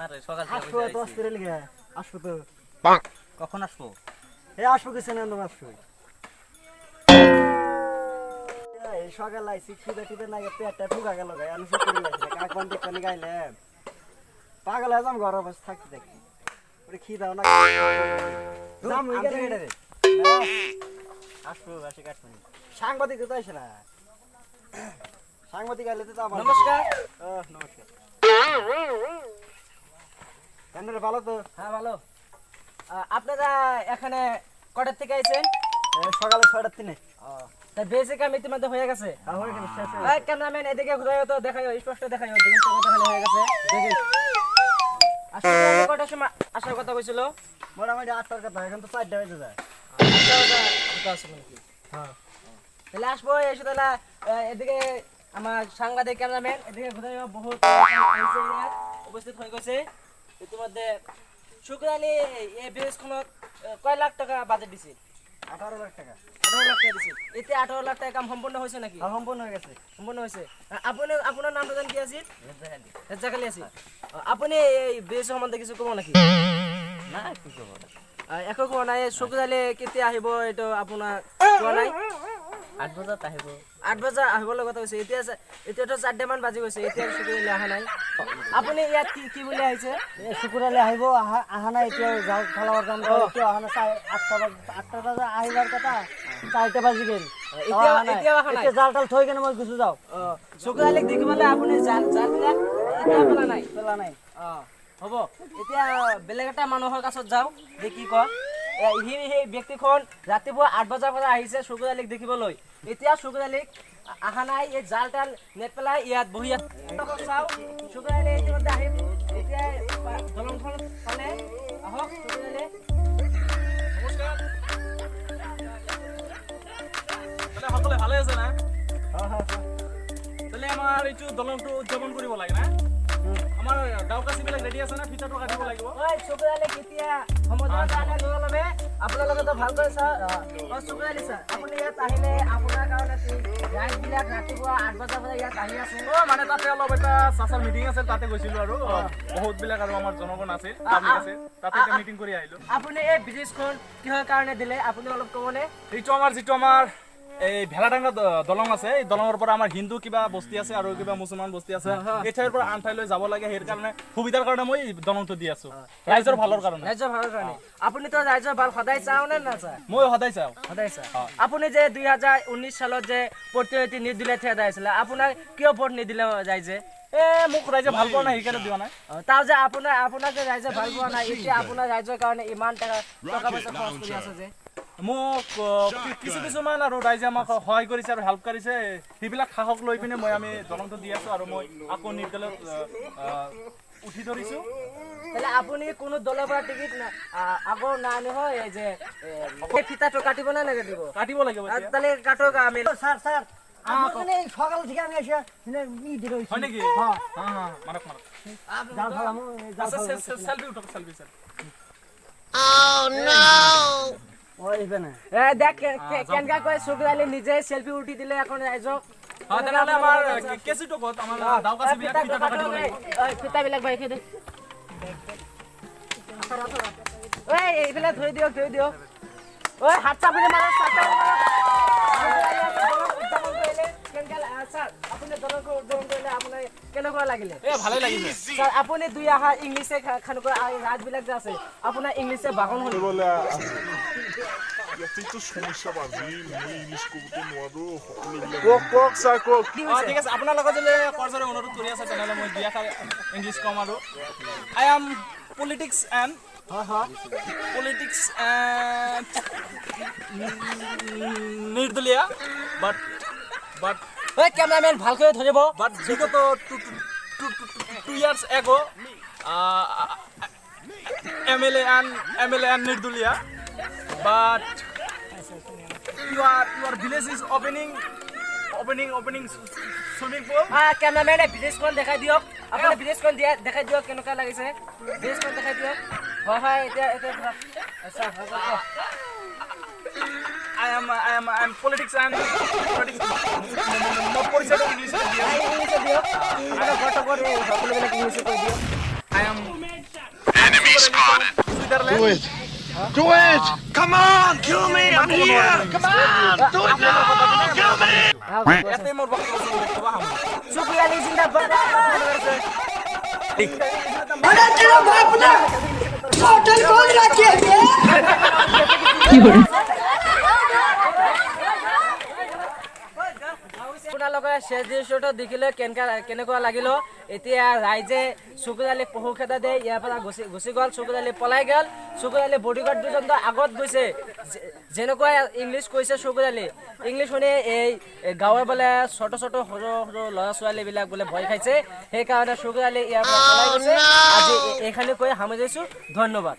না রে সকাল আসবো থেকে তো অস্থির লিগে আসবো তো কখন আসবো? এই আসবো কিছু না আসবো এই সকাল আইসি খিদে টিদে না পেটটা ঢুকা গেল গায়ে আমি সত্যি লাগছে কাক বন্ধ করে গাইলে পাগল হয়ে যাম ঘরে বসে থাকতে দেখি ওরে খিদাও না দাম হই গেলে রে আসবো আসি কাটবো সাংবাদিক তো আইছে না সাংবাদিক আইলে তো আমার নমস্কার। নমস্কার কেন রে ভালো তো হ্যাঁ ভালো। আপনারা এখানে কটার থেকে আইছেন? সকালে 6টার দিনে তা বেসিক আমি ইতিমধ্যে হয়ে গেছে। হয়ে গেল শেষ হয়ে এই ক্যামেরাম্যান এদিকে ঘুরাইও তো দেখাইও স্পষ্ট দেখাইও জিনিসটা দেখালে হয়ে গেছে। দেখি আসলে কটার সময় আসার কথা কইছিল? মোটামুটি 8টার কথা এখন তো 4টা বেজে যায় হ্যাঁ তাহলে আসবো এসে তাহলে এদিকে আমার সাংবাদিক ক্যামেরাম্যান এদিকে ঘুরাইও বহুত উপস্থিত হয়ে গেছে। ইতিমধ্যে শুক্র আলী এই ব্রিজখনত কয় লাখ টাকা বাজেট দিছে? 18 লাখ টাকা 18 লাখ টাকা দিছে। এতে 18 লাখ টাকা কাম সম্পূর্ণ হয়েছে নাকি? সম্পূর্ণ হয়ে গেছে সম্পূর্ণ হয়েছে। আপনার নামটা জান কি আছিল? রেজ্জাখালী আছিল। আপনি এই ব্রিজ সম্বন্ধে কিছু কব নাকি? না কি করব একো কোৱা নাই। শুক্ৰ আলী কেতিয়া আহিব এইটো আপোনাৰ কোৱা নাই? 8 বজাত আহিব 8 বজা আহিবলৈ কথা কৈছে। এতিয়াতো 4টা মান বাজি গৈছে, এতিয়া শুক্ৰ আলী অহা নাই। আপুনি ইয়াত কি বুলি আহিছে? শুকুৰালে আহিব আহা নাই এতিয়া যাও খেলাৰ কাম এতিয়া অহা নাই 8টা বজা আহিবার কথা 4টা বাজি গেল এতিয়া অহা নাই। এতিয়া জাল টাল থৈ কেনে মই গুচি যাও শুক্ৰ আলীক দেখিবলৈ আপুনি জালবিলাক এতিয়া পেলা নাই? পেলা নাই হ'ব। এতিয়া বেলেগ এটা মানুহৰ কাছত যাওঁ যে কি কয়। সেই ব্যক্তিখন ৰাতিপুৱা 8 বজাৰ পৰা আহিছে শুক্ৰ আলীক দেখিবলৈ। এতিয়া শুক্ৰ আলীক অহা নাই। এই জাল তাল নেপেলাই ইয়াত বহি চাওঁ। শুক্ৰ আলী ইতিমধ্যে আহিম। এতিয়া দলংখন পালে আহক শুক্ৰ আলী। নমস্কাৰ। সকলে ভালে আছে না? তাহলে আমাৰ এইটো দলংটো উদযাপন কৰিব লাগে না? আমাৰ ডাউকাচিবিলাক ৰেডি আছে না? ফিচাৰটো কাটিব লাগিব। ঐ শুক্ৰ আলী কেতিয়া সমুদ্ৰৰ কাৰণে লগে আপোনালোকেতো ভালকৈ চাওক। শুক্ৰ আলী ছাৰ আপুনি ইয়াত আহিলে আপোনাৰ কাৰণে ৰাইজবিলাক ৰাতিপুৱা 8 বজাৰ পৰা ইয়াত আহি আছে। মানে তাতে অলপ এটা চাচাৰ মিটিং আছে, তাতে গৈছিলো আৰু বহুতবিলাক আৰু আমাৰ জনগণ আছে, পাব্লিক আছে, তাতে এটা মিটিং কৰি আহিলো। আপুনি এই ব্ৰিজখন কিহৰ কাৰণে দিলে আপুনি অলপ ক'বনে? এইটো আমাৰ যিটো আমাৰ এই ভেলাডাঙ্গা দলং আছে, এই দলঙৰ পৰা আমাৰ হিন্দু কিবা বস্তি আছে আৰু কিবা মুছলমান বস্তি আছে, এই ঠাইৰ পৰা আন ঠাইলৈ যাব লাগে। সেই কাৰণে সুবিধাৰ কাৰণে মই দলংটো দি আছো, ৰাইজৰ ভালৰ কাৰণে। ৰাইজৰ ভালৰ কাৰণে আপুনিতো ৰাইজৰ ভাল সদায় চাওঁ নে নাচায়? মই সদায় চাওঁ। সদায় চাওঁ। আপুনি যে 2019 চনত যে প্ৰতিনিধি নিৰ্দলীয় থিয় দিছিলে, আপোনাক কিয় ভোট নিদিলে ৰাইজে? মোক ৰাইজে ভাল পোৱা নাই, সেইকাৰণে দিয়া নাই। তাৰ যে আপোনাক যে ৰাইজে ভাল পোৱা নাই, এতিয়া আপোনাৰ ৰাইজৰ কাৰণে ইমান টকা পইচা খৰচ কৰি আছে যে। মোক কিছুমান আৰু ৰাইজে আমাক সহায় কৰিছে আৰু হেল্প কৰিছে, সেইবিলাক সাহস লৈ পিনে আমি দলংটো দি আছো আৰু মই আকৌ নিৰ্দলত উঠি ধৰিছো। তাহলে আপুনি কোনো দলৰ পৰা টিকিট আকৌ নাই হয় যে এই ফিতাটো কাটিব না নাকাটিব? কাটিব লাগিব। তাহলে কাটক। আমি স্যার স্যার মানে সকাল থেকে আমি এসে হয় নেকি? মাৰক মাৰক। জাল ফেলাম সেলফি উঠক, সেলফি। দেখ কেনেকা কয় শুক্ৰ আলী নিজে সেলফি উঠি দিলে এখন ৰাইজক। তেনেহ'লে আমাৰ কেঁচুটো ক'ত? আমাৰ ডাউকাচিবিলাক ফিতাটো কাটিব লাগিব। ফিতাবিলাক বাই দে। এইফালে ধৰি দিয়ক। ঐ হাত চাপিলে মাৰক। স্যাৰ আপুনি দলংটো উদ্বোধন কৰিলে আপোনাৰ কেনেকুৱা লাগিলে? ভালে লাগিছে স্যাৰ আপুনি দুই আহা ইংলিছে খানকৈ ৰাজবিলাক যে আছে আপোনাৰ ইংলিছে বাহন হ'ল বলে ইয়াতেইতো সমস্যা বাজি মই ইংলিছ ক'বতো নোৱাৰো সকলোবিলাক কক ছাৰ কক। ঠিক আছে, আপোনাৰ লগত যদি কৰজৰে অনুৰোধ কৰি আছে তেনেহ'লে মই দুই আষাৰ ইংলিছ ক'ম আৰু আই এম পলিটিক্স এণ্ড নিৰ্দলীয় বাট কেমেৰামেন ভালকৈ ধৰিব। বিগত 2 years ago MLA and নিৰ্দলীয় but your village is opening swimming pool. কেমেৰামেনে ব্ৰিজখন দেখাই দিয়ক। আপুনি ব্ৰিজখন দেখাই দিয়ক কেনেকুৱা লাগিছে, ব্ৰিজখন দেখাই দিয়ক। হয় এতিয়া I am politics and পৰিচয় ইংলিছ দিয়ক। সকলোবিলাক ইংলিছে কৈ দিয়ক। I am Switzerland Do it! Do it! Come on! Kill me! I'm here! Come on! Do it now! Kill me! এতে মোর বক্তব্য ছিল দেখবা হাম শুক্রিয়া আলী জিন্দাবাদ अरे तेरा बाप ने होटल खोल रखी है আপোনালোকে শেষ দৃশ্যটো দেখিলে কেনেকুৱা লাগিল এতিয়া ৰাইজে চকুৰ আলিক পহু খেদা দিয়ে ইয়াৰ পৰা গুচি গ'ল চকুৰ আলি পলাই গ'ল চকুৰ আলি বডিগাৰ্ড দুজনটো আগত গৈছে যেনেকুৱা ইংলিছ কৈছে চকুৰ আলি ইংলিছ শুনি এই গাঁৱে বোলে ছোট ছোট সৰু সৰু ল'ৰা ছোৱালীবিলাক বোলে ভয় খাইছে সেইকাৰণে চকুৰ আলি ইয়াৰ পৰা পলাই গৈছে আজি এইখিনি কৈ সামৰিছোঁ ধন্যবাদ